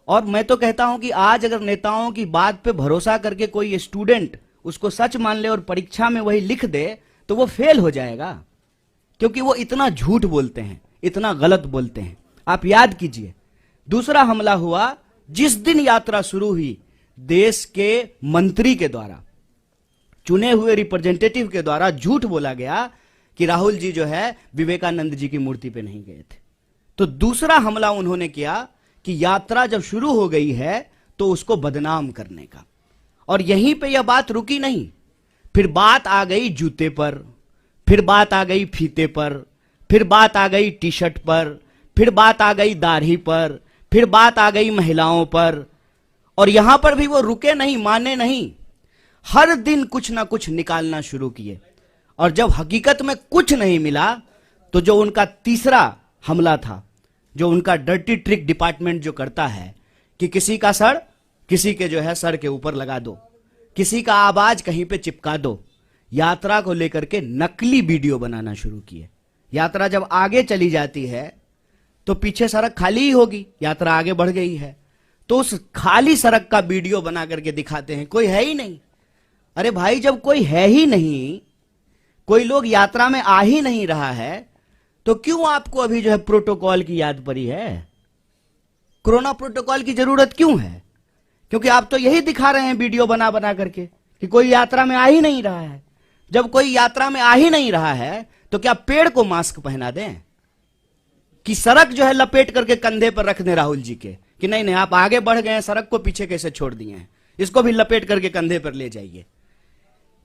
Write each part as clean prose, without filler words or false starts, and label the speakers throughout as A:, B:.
A: और मैं तो कहता हूं कि आज अगर नेताओं की बात पे भरोसा करके कोई स्टूडेंट उसको सच मान ले और परीक्षा में वही लिख दे तो वो फेल हो जाएगा, क्योंकि वो इतना झूठ बोलते हैं, इतना गलत बोलते हैं। आप याद कीजिए, दूसरा हमला हुआ जिस दिन यात्रा शुरू हुई, देश के मंत्री के द्वारा, चुने हुए रिप्रेजेंटेटिव के द्वारा झूठ बोला गया कि राहुल जी जो है विवेकानंद जी की मूर्ति पे नहीं गए थे। तो दूसरा हमला उन्होंने किया कि यात्रा जब शुरू हो गई है तो उसको बदनाम करने का। और यहीं पे यह बात रुकी नहीं, फिर बात आ गई जूते पर, फिर बात आ गई फीते पर, फिर बात आ गई टी शर्ट पर, फिर बात आ गई दाढ़ी पर, फिर बात आ गई महिलाओं पर। और यहां पर भी वो रुके नहीं, माने नहीं, हर दिन कुछ ना कुछ निकालना शुरू किए। और जब हकीकत में कुछ नहीं मिला तो जो उनका तीसरा हमला था, जो उनका डर्टी ट्रिक डिपार्टमेंट जो करता है कि किसी का सर किसी के जो है सर के ऊपर लगा दो, किसी का आवाज कहीं पे चिपका दो, यात्रा को लेकर के नकली वीडियो बनाना शुरू किए। यात्रा जब आगे चली जाती है तो पीछे सड़क खाली ही होगी, यात्रा आगे बढ़ गई है तो उस खाली सड़क का वीडियो बना करके दिखाते हैं, कोई है ही नहीं। अरे भाई, जब कोई है ही नहीं, कोई लोग यात्रा में आ ही नहीं रहा है, तो क्यों आपको अभी जो है प्रोटोकॉल की याद पड़ी है? कोरोना प्रोटोकॉल की जरूरत क्यों है? क्योंकि आप तो यही दिखा रहे हैं वीडियो बना बना करके कि कोई यात्रा में आ ही नहीं रहा है। जब कोई यात्रा में आ ही नहीं रहा है तो क्या पेड़ को मास्क पहना दें कि सड़क जो है लपेट करके कंधे पर रख दें राहुल जी के कि नहीं नहीं आप आगे बढ़ गए हैं, सड़क को पीछे कैसे छोड़ दिए हैं, इसको भी लपेट करके कंधे पर ले जाइए।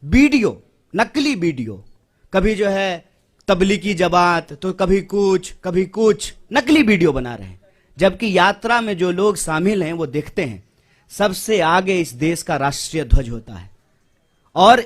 A: वीडियो, नकली वीडियो, कभी जो है तबलीगी जमात तो कभी कुछ नकली वीडियो बना रहे हैं। जबकि यात्रा में जो लोग शामिल हैं वो देखते हैं सबसे आगे इस देश का राष्ट्रीय ध्वज होता है। और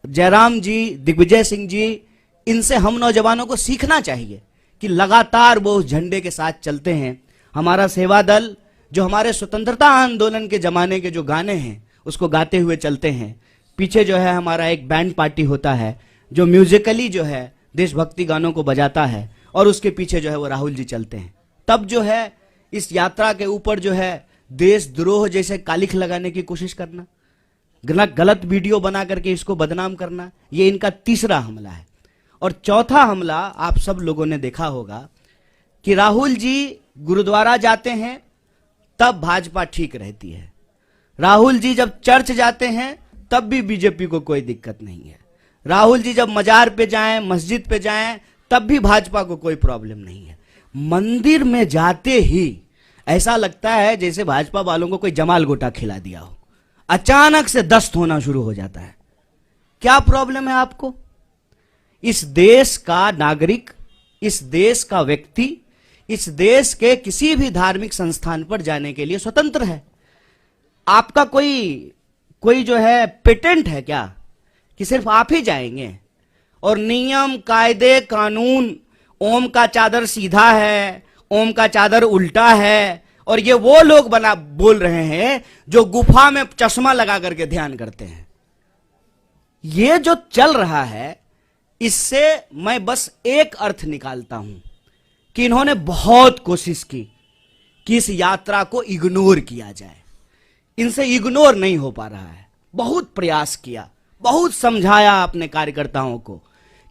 A: जयराम जी, दिग्विजय सिंह जी, इनसे हम नौजवानों को सीखना चाहिए कि लगातार वो उस झंडे के साथ चलते हैं। हमारा सेवा दल जो हमारे स्वतंत्रता आंदोलन के जमाने के जो गाने हैं उसको गाते हुए चलते हैं। पीछे जो है हमारा एक बैंड पार्टी होता है जो म्यूजिकली जो है देशभक्ति गानों को बजाता है और उसके पीछे जो है वो राहुल जी चलते हैं। तब जो है इस यात्रा के ऊपर जो है देशद्रोह जैसे कालिख लगाने की कोशिश करना, गलत वीडियो बना करके इसको बदनाम करना, ये इनका तीसरा हमला है। और चौथा हमला आप सब लोगों ने देखा होगा कि राहुल जी गुरुद्वारा जाते हैं तब भाजपा ठीक रहती है, राहुल जी जब चर्च जाते हैं तब भी बीजेपी को कोई दिक्कत नहीं है, राहुल जी जब मजार पे जाएं, मस्जिद पे जाएं तब भी भाजपा को कोई प्रॉब्लम नहीं है। मंदिर में जाते ही ऐसा लगता है जैसे भाजपा वालों को कोई जमाल गोटा खिला दिया हो, अचानक से दस्त होना शुरू हो जाता है। क्या प्रॉब्लम है आपको? इस देश का नागरिक, इस देश का व्यक्ति, इस देश के किसी भी धार्मिक संस्थान पर जाने के लिए स्वतंत्र है। आपका कोई जो है पेटेंट है क्या कि सिर्फ आप ही जाएंगे? और नियम, कायदे, कानून, ओम का चादर सीधा है, ओम का चादर उल्टा है, और ये वो लोग बोल रहे हैं जो गुफा में चश्मा लगा करके ध्यान करते हैं। ये जो चल रहा है इससे मैं बस एक अर्थ निकालता हूं कि इन्होंने बहुत कोशिश की कि इस यात्रा को इग्नोर किया जाए। इनसे इग्नोर नहीं हो पा रहा है। बहुत प्रयास किया, बहुत समझाया अपने कार्यकर्ताओं को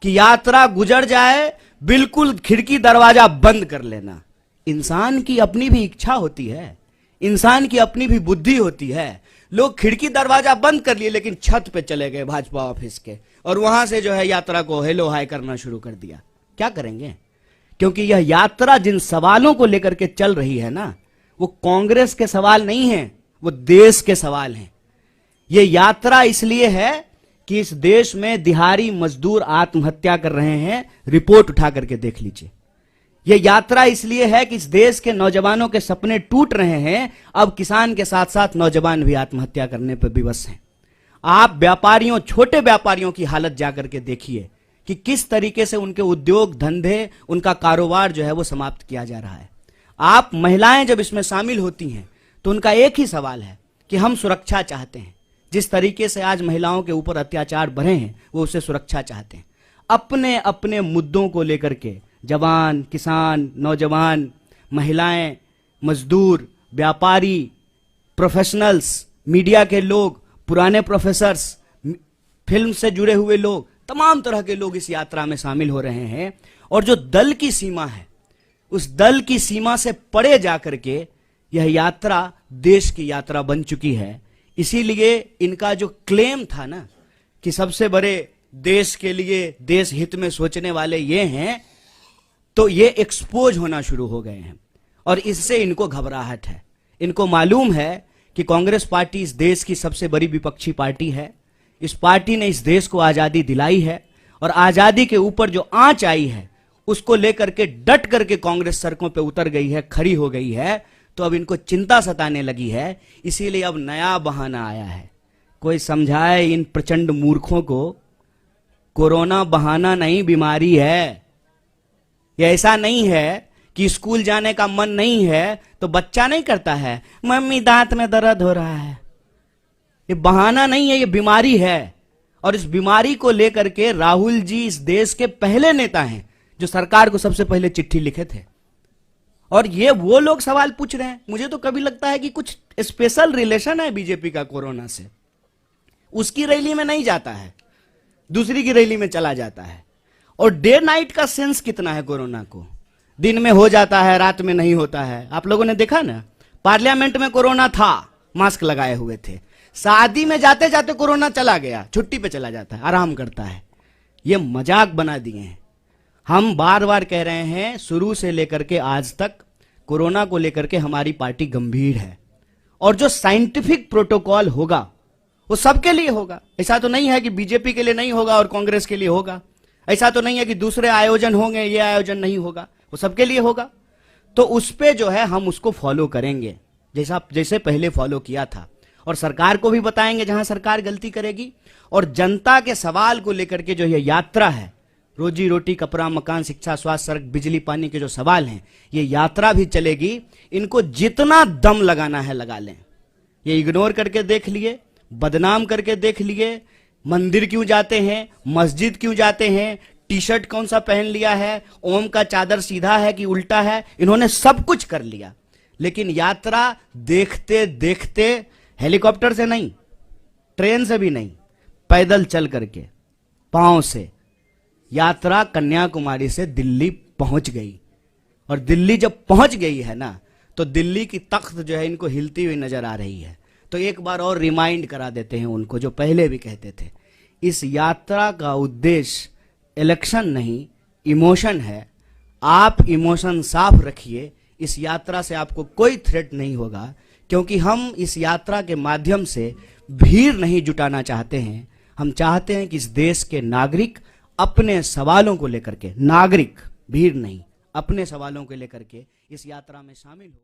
A: कि यात्रा गुजर जाए, बिल्कुल खिड़की दरवाजा बंद कर लेना। इंसान की अपनी भी इच्छा होती है, इंसान की अपनी भी बुद्धि होती है। लोग खिड़की दरवाजा बंद कर लिए लेकिन छत पे चले गए भाजपा ऑफिस के, और वहां से जो है यात्रा को हेलो हाय करना शुरू कर दिया। क्या करेंगे? क्योंकि यह यात्रा जिन सवालों को लेकर के चल रही है ना, वो कांग्रेस के सवाल नहीं है, वो देश के सवाल हैं। ये यात्रा इसलिए है कि इस देश में दिहाड़ी मजदूर आत्महत्या कर रहे हैं, रिपोर्ट उठा करके देख लीजिए। यह यात्रा इसलिए है कि इस देश के नौजवानों के सपने टूट रहे हैं। अब किसान के साथ साथ नौजवान भी आत्महत्या करने पर विवश हैं। आप व्यापारियों, छोटे व्यापारियों की हालत जाकर के देखिए कि किस तरीके से उनके उद्योग धंधे, उनका कारोबार जो है वो समाप्त किया जा रहा है। आप महिलाएं जब इसमें शामिल होती हैं तो उनका एक ही सवाल है कि हम सुरक्षा चाहते हैं। जिस तरीके से आज महिलाओं के ऊपर अत्याचार बढ़े हैं वो उससे सुरक्षा चाहते हैं। अपने अपने मुद्दों को लेकर के जवान, किसान, नौजवान, महिलाएं, मजदूर व्यापारी, प्रोफेशनल्स, मीडिया के लोग, पुराने प्रोफेसर्स, फिल्म से जुड़े हुए लोग, तमाम तरह के लोग इस यात्रा में शामिल हो रहे हैं। और जो दल की सीमा है, उस दल की सीमा से परे जाकर के यह यात्रा देश की यात्रा बन चुकी है। इसीलिए इनका जो क्लेम था ना कि सबसे बड़े देश के लिए, देश हित में सोचने वाले ये हैं, तो ये एक्सपोज होना शुरू हो गए हैं। और इससे इनको घबराहट है। इनको मालूम है कि कांग्रेस पार्टी इस देश की सबसे बड़ी विपक्षी पार्टी है। इस पार्टी ने इस देश को आजादी दिलाई है और आजादी के ऊपर जो आंच आई है उसको लेकर के डट करके कांग्रेस सड़कों पे उतर गई है, खड़ी हो गई है। तो अब इनको चिंता सताने लगी है, इसीलिए अब नया बहाना आया है। कोई समझाए इन प्रचंड मूर्खों को, कोरोना बहाना नहीं, बीमारी है। ये ऐसा नहीं है कि स्कूल जाने का मन नहीं है तो बच्चा नहीं करता है, मम्मी दांत में दर्द हो रहा है। ये बहाना नहीं है, ये बीमारी है। और इस बीमारी को लेकर के राहुल जी इस देश के पहले नेता हैं जो सरकार को सबसे पहले चिट्ठी लिखे थे। और ये वो लोग सवाल पूछ रहे हैं। मुझे तो कभी लगता है कि कुछ स्पेशल रिलेशन है बीजेपी का कोरोना से। उसकी रैली में नहीं जाता है, दूसरी की रैली में चला जाता है। और डे नाइट का सेंस कितना है कोरोना को, दिन में हो जाता है, रात में नहीं होता है। आप लोगों ने देखा ना, पार्लियामेंट में कोरोना था, मास्क लगाए हुए थे। शादी में जाते जाते कोरोना चला गया, छुट्टी पे चला जाता है, आराम करता है। ये मजाक बना दिए हैं। हम बार बार कह रहे हैं, शुरू से लेकर के आज तक कोरोना को लेकर के हमारी पार्टी गंभीर है। और जो साइंटिफिक प्रोटोकॉल होगा वो सबके लिए होगा। ऐसा तो नहीं है कि बीजेपी के लिए नहीं होगा और कांग्रेस के लिए होगा। ऐसा तो नहीं है कि दूसरे आयोजन होंगे, ये आयोजन नहीं होगा, वो सबके लिए होगा। तो उस पे जो है हम उसको फॉलो करेंगे, जैसे पहले फॉलो किया था। और सरकार को भी बताएंगे जहां सरकार गलती करेगी। और जनता के सवाल को लेकर के जो ये यात्रा है, रोजी रोटी, कपड़ा, मकान, शिक्षा, स्वास्थ्य, सड़क, बिजली, पानी के जो सवाल हैं, ये यात्रा भी चलेगी। इनको जितना दम लगाना है लगा लें। ये इग्नोर करके देख लिए, बदनाम करके देख लिए, मंदिर क्यों जाते हैं, मस्जिद क्यों जाते हैं, टी शर्ट कौन सा पहन लिया है, ओम का चादर सीधा है कि उल्टा है, इन्होंने सब कुछ कर लिया। लेकिन यात्रा देखते देखते, हेलीकॉप्टर से नहीं, ट्रेन से भी नहीं, पैदल चल करके, पांव से यात्रा कन्याकुमारी से दिल्ली पहुंच गई। और दिल्ली जब पहुंच गई है ना, तो दिल्ली की तख्त जो है इनको हिलती हुई नजर आ रही है। तो एक बार और रिमाइंड करा देते हैं उनको, जो पहले भी कहते थे, इस यात्रा का उद्देश्य इलेक्शन नहीं, इमोशन है। आप इमोशन साफ रखिए। इस यात्रा से आपको कोई थ्रेट नहीं होगा, क्योंकि हम इस यात्रा के माध्यम से भीड़ नहीं जुटाना चाहते हैं। हम चाहते हैं कि इस देश के नागरिक अपने सवालों को लेकर के, नागरिक, भीड़ नहीं, अपने सवालों को लेकर के इस यात्रा में शामिल हो।